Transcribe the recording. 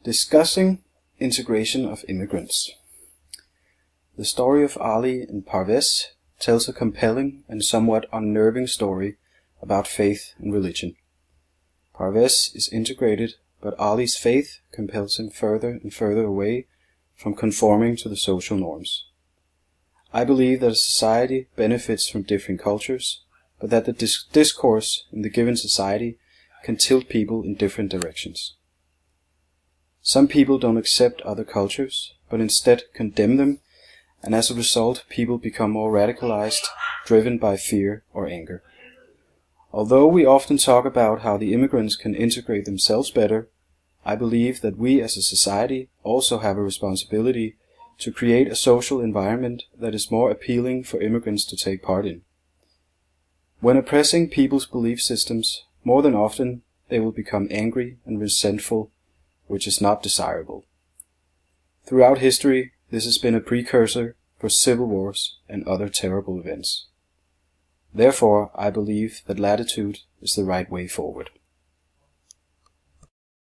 Discussing integration of immigrants. The story of Ali and Parvez tells a compelling and somewhat unnerving story about faith and religion. Parvez is integrated, but Ali's faith compels him further and further away from conforming to the social norms. I believe that a society benefits from different cultures, but that the discourse in the given society can tilt people in different directions. Some people don't accept other cultures, but instead condemn them, and as a result, people become more radicalized, driven by fear or anger. Although we often talk about how the immigrants can integrate themselves better, I believe that we as a society also have a responsibility to create a social environment that is more appealing for immigrants to take part in. When oppressing people's belief systems, more than often they will become angry and resentful, which is not desirable. Throughout history, this has been a precursor for civil wars and other terrible events. Therefore, I believe that latitude is the right way forward.